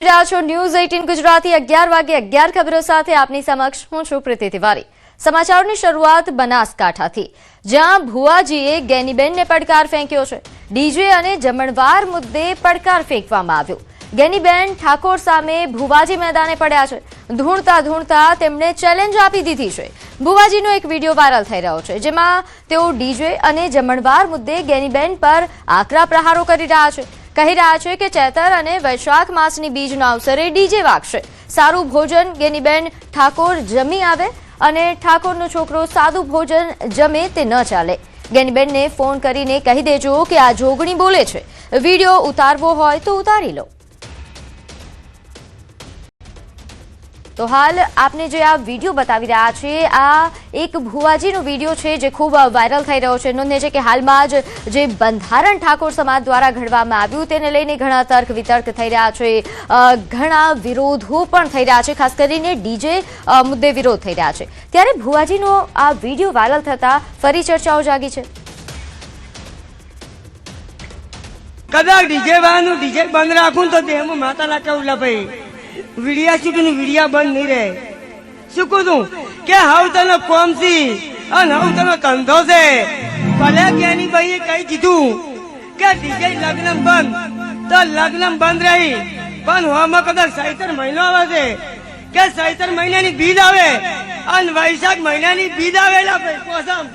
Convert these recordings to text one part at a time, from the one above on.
News 18 Gujarati 11 વાગે 11 ખબરો સાથે આપની સમક્ષ હું છું પ્રીતિ તિવારી। સમાચારોની શરૂઆત બનાસકાંઠાથી, જ્યાં ભુવાજીએ ગેનીબેનને પડકાર ફેંક્યો છે। ડીજે અને જમણવાર મુદ્દે પડકાર ફેંકવામાં આવ્યો। ગેનીબેન ઠાકોર સામે ભુવાજી મેદાને પડ્યા છે। ધૂણતા ધૂણતા તેમણે ચેલેન્જ આપી દીધી છે। ભુવાજીનો એક વિડીયો વાયરલ થઈ રહ્યો છે, જેમાં તેઓ ડીજે અને જમણવાર મુદ્દે ગેનીબેન પર આકરા પ્રહારો કરી રહ્યા છે। કહી રહ્યા છે કે ચૈતર અને વૈશાખ માસની બીજના અવસરે ડીજે વાગશે। સારું ભોજન ગેનીબેન ઠાકોર જમી આવે અને ઠાકોરનો છોકરો સાદું ભોજન જમે તે ન ચાલે। ગેનીબેનને ફોન કરીને કહી દેજો કે આ જોગણી બોલે છે। વિડીયો ઉતારવો હોય તો ઉતારી લો। તો હાલ આપને જે આ વિડીયો બતાવી રહ્યા છે, આ એક ભુવાજીનો વિડીયો છે જે ખૂબ વાયરલ થઈ રહ્યો છે। નોંધે છે કે હાલમાં જ જે બંધારણ ઠાકોર સમાજ દ્વારા ઘડવામાં આવ્યું તેને લઈને ઘણા તર્ક વિતર્ક થઈ રહ્યા છે, ઘણા વિરોધો પણ થઈ રહ્યા છે। ખાસ કરીને ડીજે મુદ્દે વિરોધ થઈ રહ્યા છે। ત્યારે ભુવાજીનો આ વિડીયો વાયરલ થતા ફરી ચર્ચાઓ જાગી છે। કદાચ ડીજે બંધ રાખું તો દેહમાં માતા લાગે ઉલા ભાઈ વીડિયા શૂટિંગ વીડિયા બંધ નહીં રહે। શું કહું કે હાવ તને કોમ સી અને હાવ તને ધંધો છે। ભલે કેની ભાઈએ કઈ કીધું કે ડીજે લગ્ન બંધ તો લગ્ન બંધ રહી, પણ હોમાં કદાચ ચૈત્ર મહિનો આવે છે કે ચૈત્ર મહિનાની બીજ આવે અને વૈશાખ મહિનાની બીજ આવેલા ભાઈ કોસમ।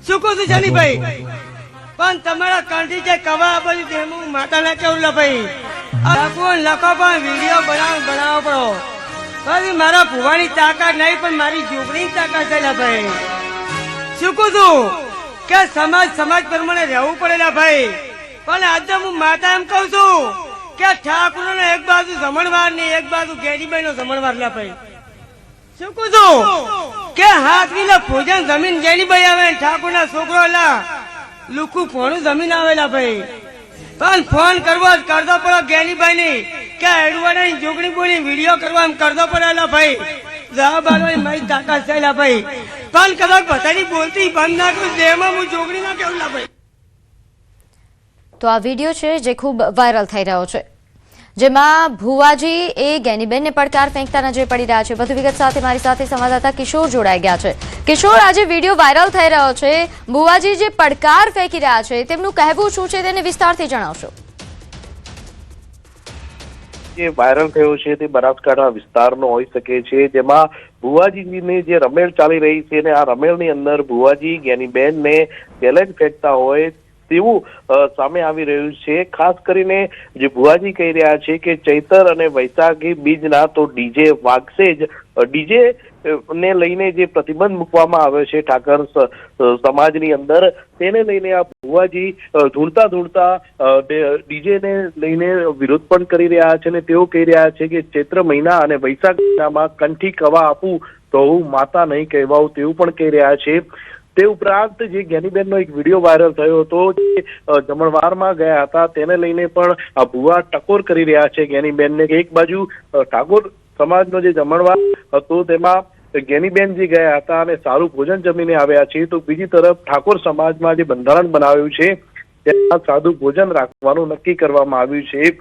શું કહું છું શની ભાઈ, પણ તમારા કંઠી જે કવા બધું તેમાં માતા ના કેવું ભાઈ લખો પણ વિડીયો બનાવો પડો। પછી મારા ભુવાની તાકાત નહીં, પણ મારી જોગણી તાકાત છે ભાઈ। શું કહું છું કે સમાજ પ્રમાણે રહેવું પડેલા ભાઈ। પણ આજે હું માતા એમ કઉ છું કે ઠાકોર નો એક બાજુ જમણવાર ને એક બાજુ ગેનીબેન નો જમણવાર લા ભાઈ। શું કહું છું કે હાથ ની ભોજન જમીન ગેનીભાઈ આવે, ઠાકોર ના છોકરો લા લુકુ ફોનું જમીન આવેલા ભાઈ। પણ ફોન કરવો કરતો પડો ગેનીભાઈ ની કે એડવાડા જોગણી બોલી વિડીયો કરવા કરતો પડેલા ભાઈ। જવાબ આપવાની મારી તાકાત છે ભાઈ, પણ કદાચ બધાની બોલતી બંધ નાખું દેહમાં હું જોગણી ના કેવું ભાઈ। તો આ વિડીયો છે જે ખૂબ વાયરલ થઈ રહ્યો છે, જેમાં ભુવાજી એ ગેનીબેનને પડકાર ફેંકતા નજરે પડી રહ્યા છે। વધુ વિગત સાથે મારી સાથે સંવાદદાતા કિશોર જોડાઈ ગયા છે। કિશોર, આજે વિડીયો વાયરલ થઈ રહ્યો છે, ભુવાજી જે પડકાર ફેંકી રહ્યા છે તેમનું કહેવું શું છે તેને વિસ્તારથી જણાવશો। જે વાયરલ થયો છે તે બનાસકાંઠા વિસ્તારનો હોઈ શકે છે, જેમાં ભુવાજીની જે રમેલ ચાલી રહી છે અને આ રમેલની અંદર ભુવાજી ગેનીબેનને ચેલેન્જ ફેંકતા હોય તેવું સામે આવી રહ્યું છે। ખાસ કરીને જે ભુવાજી કહી રહ્યા છે કે ચૈતર અને વૈશાખી બીજના તો ડીજે વાગશે જ। ડીજે ને લઈને જે પ્રતિબંધ મૂકવામાં આવ્યો છે ઠાકર સમાજની અંદર, તેને લઈને આ ભુવાજી ધૂળતા ધૂળતા ડીજે ને લઈને વિરોધ પણ કરી રહ્યા છે અને તેઓ કહી રહ્યા છે કે ચૈત્ર મહિના અને વૈશાખ મહિનામાં કંઠી કવા આપું તો હું માતા નહીં કહેવાઉં તેવું પણ કહી રહ્યા છે। તે ઉપરાંત જે ગેનીબેનનો એક વિડીયો વાયરલ થયો હતો, જે જમણવારમાં ગયા હતા, તેને લઈને પણ આ ભુવા ટકોર કરી રહ્યા છે ગેનીબેનને કે એક બાજુ ઠાકોર સમાજનો જે જમણવાર હતો તેમાં ગેનીબેન જે ગયા હતા અને સારું ભોજન જમીને આવ્યા છે, તો બીજી તરફ ઠાકોર સમાજમાં જે બંધારણ બનાવ્યું છે તેમાં સાદું ભોજન રાખવાનું નક્કી કરવામાં આવ્યું છે।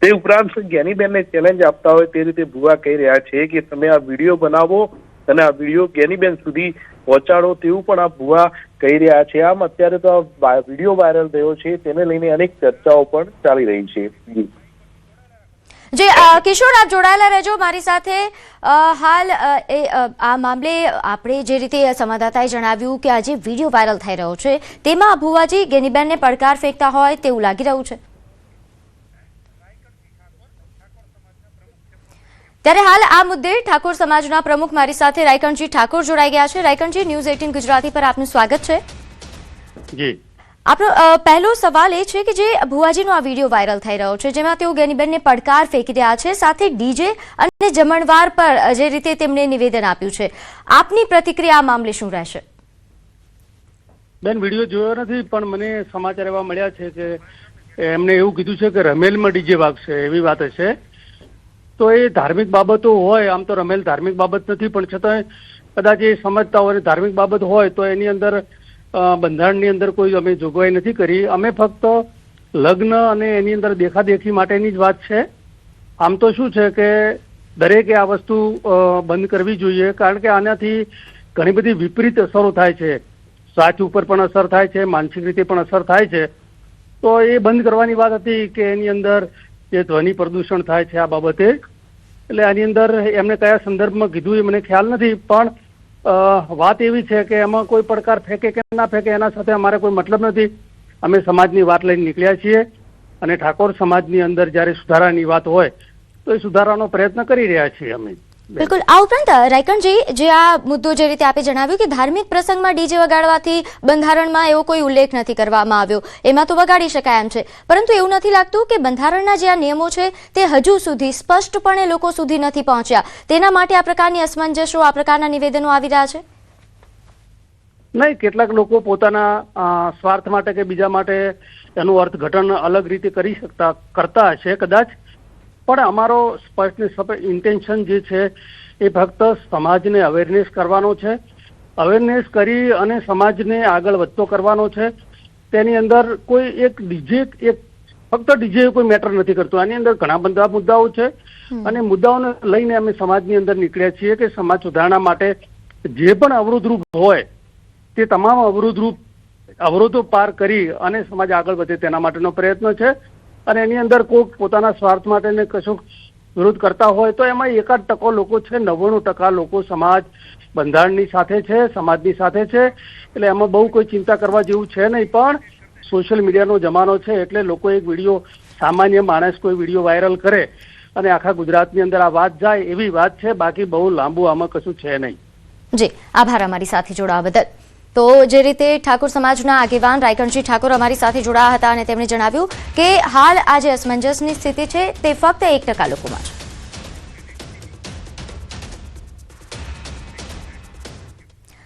તે ઉપરાંત ગેનીબેનને ચેલેન્જ આપતા હોય તે રીતે ભુવા કહી રહ્યા છે કે તમે આ વિડીયો બનાવો અને આ વિડીયો ગેનીબેન સુધી પહોંચાડો તેવું પણ આ ભુવા કહી રહ્યા છે। આમ અત્યારે તો આ વિડીયો વાયરલ થયો છે તેને લઈને અનેક ચર્ચાઓ પણ ચાલી રહી છે। જે કિશોર, આપ જોડાયેલા રહેજો મારી સાથે। હાલ આ મામલે આપણે જે રીતે સંવાદદાતાએ જણાવ્યું કે આજે વિડીયો વાયરલ થઈ રહ્યો છે તેમાં ભુવાજી ગેનીબેનને પડકાર ફેંકતા હોય તેવું લાગી રહ્યું છે। ત્યારે હાલ આ મુદ્દે ઠાકોર સમાજના પ્રમુખ મારી સાથે રાયકણજી ઠાકોર જોડાઈ ગયા છે। રાયકણજી, ન્યૂઝ 18 ગુજરાતી પર આપનું સ્વાગત છે। જી, આપણો પહેલો સવાલ એ છે કે જે ભુવાજીનો આ વિડીયો વાયરલ થઈ રહ્યો છે, જેમાં તેઓ ગેનીબેનને પડકાર ફેંકી રહ્યા છે, સાથે ડીજે અને જમણવાર પર જે રીતે તેમણે નિવેદન આપ્યું છે, આપની પ્રતિક્રિયા આ મામલે શું રહેશે? બેન, વિડીયો જોયો નથી, પણ મને સમાચાર એવા મળ્યા છે કે એમને એવું કીધું છે કે રમેલમાં ડીજે વાગશે એવી વાત હશે। તો એ ધાર્મિક બાબતો હોય, આમ તો રમેલ ધાર્મિક બાબત નથી, પણ છતાં કદાચ એ સમજતા હોય ધાર્મિક બાબત હોય તો એની અંદર બંધારણની અંદર કોઈ અમે જોગવાઈ નથી કરી। અમે ફક્ત લગ્ન અને એની અંદર દેખાદેખી માટેની જ વાત છે। આમ તો શું છે કે દરેકે આ વસ્તુ બંધ કરવી જોઈએ, કારણ કે આનાથી ઘણી બધી વિપરીત અસરો થાય છે. સ્વાસ્થ્ય ઉપર પણ અસર થાય છે, માનસિક રીતે પણ અસર થાય છે. તો એ બંધ કરવાની વાત હતી કે એની અંદર જે ધ્વનિ પ્રદૂષણ થાય છે આ બાબતે, એટલે આની અંદર એમને કયા સંદર્ભમાં કીધું એ મને ખ્યાલ નથી, પણ વાત એવી છે કે એમાં કોઈ પડકાર ફેંકે કે ના ફેંકે એના સાથે અમારે કોઈ મતલબ નથી. અમે સમાજની વાત લઈને નીકળ્યા છીએ અને ઠાકોર સમાજની અંદર જ્યારે સુધારાની વાત હોય તો એ સુધારાનો પ્રયત્ન કરી રહ્યા છીએ અમે. બિલકુલ. આ ઉપરાંત રાયકણજી, જે આ મુદ્દો જે રીતે આપે જણાવ્યું કે ધાર્મિક પ્રસંગમાં ડીજે વગાડવાથી બંધારણમાં એવો કોઈ ઉલ્લેખ નથી કરવામાં આવ્યો, એમાં તો વગાડી શકાય એમ છે, પરંતુ એવું નથી લાગતું કે બંધારણના જે આ નિયમો છે તે હજુ સુધી સ્પષ્ટપણે લોકો સુધી નથી પહોંચ્યા, તેના માટે આ પ્રકારની અસમંજસો, આ પ્રકારના નિવેદનો આવી રહ્યા છે? નહીં, કેટલાક લોકો પોતાના સ્વાર્થ માટે કે બીજા માટે એનું અર્થઘટન અલગ રીતે કરતા હશે કદાચ, પણ અમારો સ્પષ્ટ ઇન્ટેન્શન જે છે એ ફક્ત સમાજને અવેરનેસ કરવાનો છે, અવેરનેસ કરી અને સમાજને આગળ વધતો કરવાનો છે. તેની અંદર કોઈ એક ફક્ત ડીજે કોઈ મેટર નથી કરતું, આની અંદર ઘણા બધા મુદ્દાઓ છે અને મુદ્દાઓને લઈને અમે સમાજની અંદર નીકળ્યા છીએ કે સમાજ સુધારણા માટે જે પણ અવરોધરૂપ હોય તે તમામ અવરોધો પાર કરી અને સમાજ આગળ વધે તેના માટેનો પ્રયત્ન છે. અને એની અંદર કોઈક પોતાના સ્વાર્થ માટે કશું વિરોધ કરતા હોય તો એમાં 1% લોકો છે, 99% લોકો સમાજ બંધારણની સાથે છે, સમાજની સાથે છે. એટલે એમાં બહુ કોઈ ચિંતા કરવા જેવું છે નહીં. પણ સોશિયલ મીડિયાનો જમાનો છે એટલે લોકો એક વિડીયો, સામાન્ય માણસ કોઈ વિડીયો વાયરલ કરે અને આખા ગુજરાતની અંદર આ વાત જાય એવી વાત છે, બાકી બહુ લાંબુ આમાં કશું છે નહીં. જી, આભાર અમારી સાથે જોડાવા બદલ. તો જે રીતે ઠાકોર સમાજના આગેવાન રાયકણજી ઠાકોર અમારી સાથે જોડાયા હતા અને તેમણે જણાવ્યું કે હાલ આ જે અસમંજસની સ્થિતિ છે તે ફક્ત 1% લોકોમાં છે.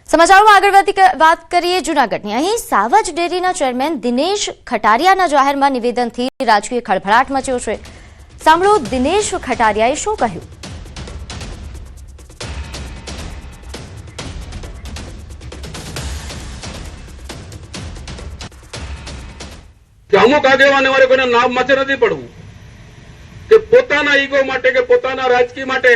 સમાચારોમાં આગળ વાત કરીએ જૂનાગઢની. અહીં સાવજ ડેરીના ચેરમેન દિનેશ ખટારિયાના જાહેરમાં નિવેદનથી રાજકીય ખળભળાટ મચ્યો છે. સાંભળો દિનેશ ખટારિયાએ શું કહ્યું. કે અમુક આગેવાને વારે કોઈને નામ માથે નથી પડવું કે પોતાના ઈગો માટે કે પોતાના રાજકીય માટે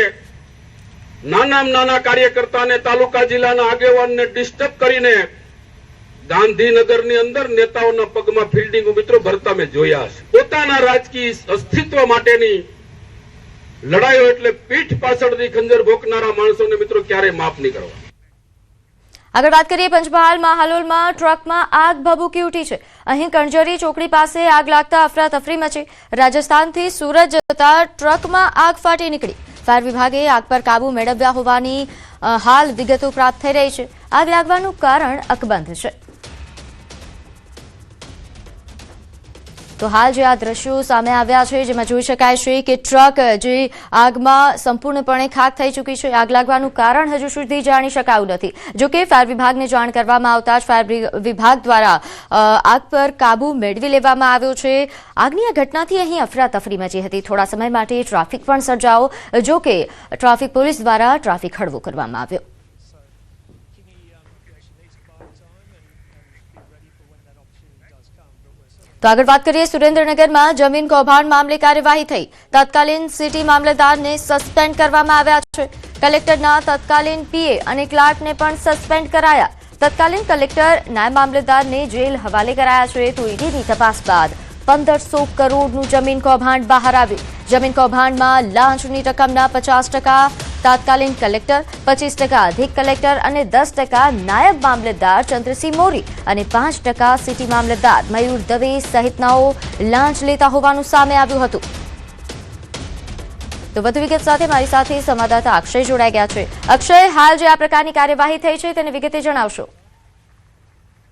નાના કાર્યકર્તાને, તાલુકા જિલ્લાના આગેવાનને ડિસ્ટર્બ કરીને ગાંધીનગરની અંદર નેતાઓના પગમાં ફિલ્ડિંગ મિત્રો ભરતા મેં જોયા છે. પોતાના રાજકીય અસ્તિત્વ માટેની લડાઈઓ એટલે પીઠ પાછળથી ખંજર ભોંકનારા માણસોને મિત્રો ક્યારેય માફ નહીં કરવા. આગળ વાત કરીએ પંચમહાલમાં હાલોલમાં ટ્રકમાં આગ ભભૂકી ઉઠી છે. અહીં કણજરી ચોકડી પાસે આગ લાગતા અફરાતફરી મચી. રાજસ્થાનથી સુરત જતા ટ્રકમાં આગ ફાટી નીકળી. ફાયર વિભાગે આગ પર કાબુ મેળવ્યા હોવાની હાલ વિગતો પ્રાપ્ત થઈ રહી છે. આગ લાગવાનું કારણ અકબંધ છે. તો હાલ જે આ દ્રશ્યો સામે આવ્યા છે જેમાં જોઈ શકાય છે કે ટ્રક જે આગમાં સંપૂર્ણપણે ખાક થઈ ચૂકી છે. આગ લાગવાનું કારણ હજુ સુધી જાણી શકાયું નથી. જોકે ફાયર વિભાગને જાણ કરવામાં આવતા જ ફાયર વિભાગ દ્વારા આગ પર કાબુ મેળવી લેવામાં આવ્યો છે. આગની આ ઘટનાથી અહીં અફરાતફરી મચી હતી. થોડા સમય માટે ટ્રાફિક પણ સર્જાયો. જોકે ટ્રાફિક પોલીસ દ્વારા ટ્રાફિક હળવો કરવામાં આવ્યો. તો આગળ વાત કરીએ સુરેન્દ્રનગરમાં જમીન કૌભાંડ મામલે કાર્યવાહી થઈ. તત્કાલીન સિટી મામલતદારને સસ્પેન્ડ કરવામાં આવ્યા છે. કલેક્ટરના તત્કાલીન પીએ અને ક્લાર્કને પણ સસ્પેન્ડ કરાયા. તત્કાલીન કલેક્ટર નાયબ મામલતદારને જેલ હવાલે કરાયા છે. તો ઈડીની તપાસ બાદ 1500 કરોડનું જમીન કૌભાંડ બહાર આવ્યું. જમીન કૌભાંડમાં લાંચની રકમના 50% તત્કાલીન કલેક્ટર, 25% અધિક કલેક્ટર અને 10% નાયબ મામલતદાર ચંદ્રસિંહ મોરી અને 5% સિટી મામલતદાર મયુર દવે સહિતનાઓ લાંચ લેતા હોવાનું સામે આવ્યું હતું. તો વધુ વિગત સાથે મારી સાથે સંવાદદાતા અક્ષય જોડાઈ ગયા છે. અક્ષય, હાલ જે આ પ્રકારની કાર્યવાહી થઈ છે તેને વિગતે જણાવશો.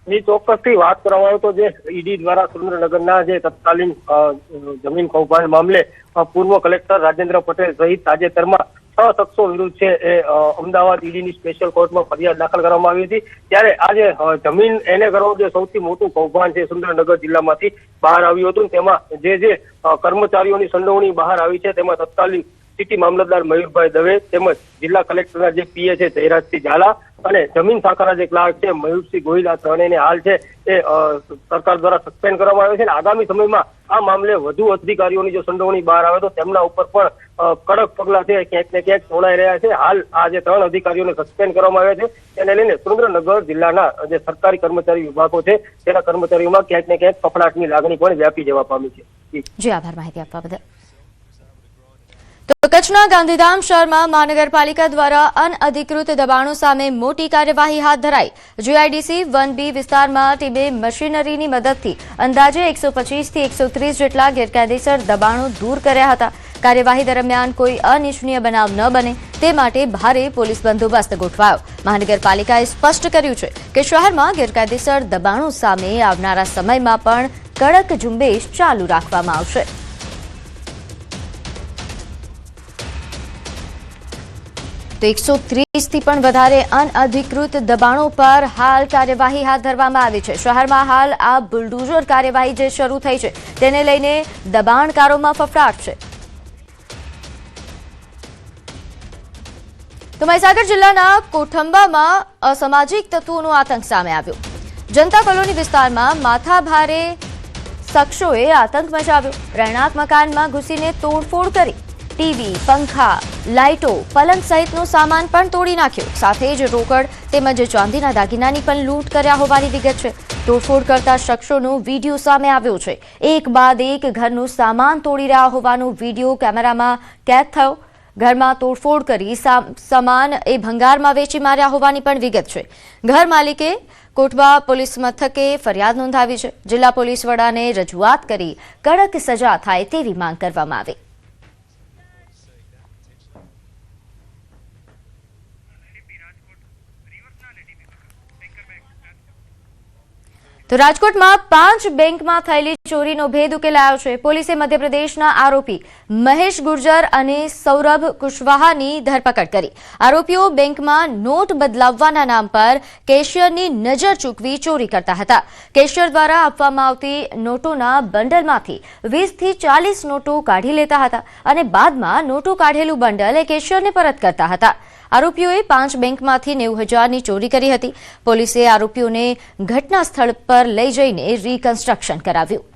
ની ચોક્કસથી વાત કરવામાં આવે તો જે ઈડી દ્વારા સુરેન્દ્રનગરના જે તત્કાલીન જમીન કૌભાંડ મામલે પૂર્વ કલેક્ટર રાજેન્દ્ર પટેલ સહિત તાજેતરમાં 6 શખ્સો વિરુદ્ધ છે એ અમદાવાદ ઈડીની સ્પેશિયલ કોર્ટમાં ફરિયાદ દાખલ કરવામાં આવી હતી. ત્યારે આજે જમીન એને કરવાનું જે સૌથી મોટું કૌભાંડ છે સુરેન્દ્રનગર જિલ્લામાંથી બહાર આવ્યું હતું. તેમાં જે કર્મચારીઓની સંડોવણી બહાર આવી છે તેમાં તત્કાલીન સિટી મામલતદાર મયુરભાઈ દવે તેમજ જિલ્લા કલેક્ટરના જે પીએ છે જયરાજસિંહ ઝાલા અને જમીન શાખાના જે ક્લાર્ક છે મયુરસિંહ ગોહિલ, આ ત્રણેયને હાલ છે એ સરકાર દ્વારા સસ્પેન્ડ કરવામાં આવે છે અને આગામી સમયમાં આ મામલે વધુ અધિકારીઓની જો સંડોવણી બહાર આવે તો તેમના ઉપર પણ કડક પગલા છે ક્યાંક ને ક્યાંક તોડાઈ રહ્યા છે. હાલ આ જે 3 અધિકારીઓને સસ્પેન્ડ કરવામાં આવ્યા છે તેને લઈને સુરેન્દ્રનગર જિલ્લાના જે સરકારી કર્મચારી વિભાગો છે તેના કર્મચારીઓમાં ક્યાંક ને ક્યાંક ફફડાટની લાગણી પણ વ્યાપી જવા પામી છે. જી આભાર માહિતી આપવા બદલ. તો કચ્છના ગાંધીધામ શહેરમાં મહાનગરપાલિકા દ્વારા અનઅધિકૃત દબાણો સામે મોટી કાર્યવાહી હાથ ધરાઈ. જીઆઈડીસી 1B વિસ્તારમાં ટીમે મશીનરીની મદદથી અંદાજે 125 થી 130 જેટલા ગેરકાયદેસર દબાણો દૂર કર્યા હતા. કાર્યવાહી દરમિયાન કોઈ અનિચ્છનીય બનાવ ન બને તે માટે ભારે પોલીસ બંદોબસ્ત ગોઠવાયો. મહાનગરપાલિકાએ સ્પષ્ટ કર્યું છે કે શહેરમાં ગેરકાયદેસર દબાણો સામે આવનારા સમયમાં પણ કડક ઝુંબેશ ચાલુ રાખવામાં આવશે. તો 130 થી પણ વધારે અનઅધિકૃત દબાણો પર હાલ કાર્યવાહી હાથ ધરવામાં આવી છે. શહેરમાં હાલ આ બુલડોઝર કાર્યવાહી જે શરૂ થઈ છે તેને લઈને દબાણકારોમાં ફફડાટ છે. તો મહીસાગર જિલ્લાના કોઠંબામાં અસામાજિક તત્વોનો આતંક સામે આવ્યો. જનતા કોલોની વિસ્તારમાં માથાભારે શખ્સોએ આતંક મચાવ્યો. રહેણાંક મકાનમાં ઘૂસીને તોડફોડ કરી ટીવી, પંખા, લાઇટો, પલંગ સહિતનો સામાન પણ તોડી નાખ્યો. સાથે જ રોકડ તેમજ ચાંદીના દાગીનાની પણ લૂંટ કર્યા હોવાની વિગત છે. તોડફોડ કરતા શખ્સોનો વિડીયો સામે આવ્યો છે. એક બાદ એક ઘરનું સામાન તોડી રહ્યા હોવાનો વિડીયો કેમેરામાં કેદ થયો. ઘરમાં તોડફોડ કરી સામાન એ ભંગારમાં વેચી માર્યા હોવાની પણ વિગત છે. ઘર માલિકે કોટબા પોલીસ મથકે ફરિયાદ નોંધાવી છે. જિલ્લા પોલીસ વડાને રજૂઆત કરી કડક સજા થાય તેવી માંગ કરવામાં આવી. તો રાજકોટમાં 5 બેંકમાં થયેલી ચોરીનો ભેદ ઉકેલાયો છે. પોલીસે મધ્યપ્રદેશના આરોપી મહેશ ગુર્જર અને સૌરભ કુશવાહાની ધરપકડ કરી. આરોપીઓ બેંકમાં નોટ બદલાવવાના નામ પર કેશિયરની નજર ચૂકવી ચોરી કરતા હતા. કેશિયર દ્વારા આપવામાં આવતી નોટોના બંડલમાંથી 20 થી 40 નોટો કાઢી લેતા હતા અને બાદમાં નોટો કાઢેલું બંડલ એ કેશિયરને પરત કરતા હતા. આરોપીઓએ 5 બેંકમાંથી 90,000ની ચોરી કરી હતી. પોલીસે આરોપીઓને ઘટના સ્થળ પર લઈ જઈને રીકન્સ્ટ્રક્શન કરાવ્યું.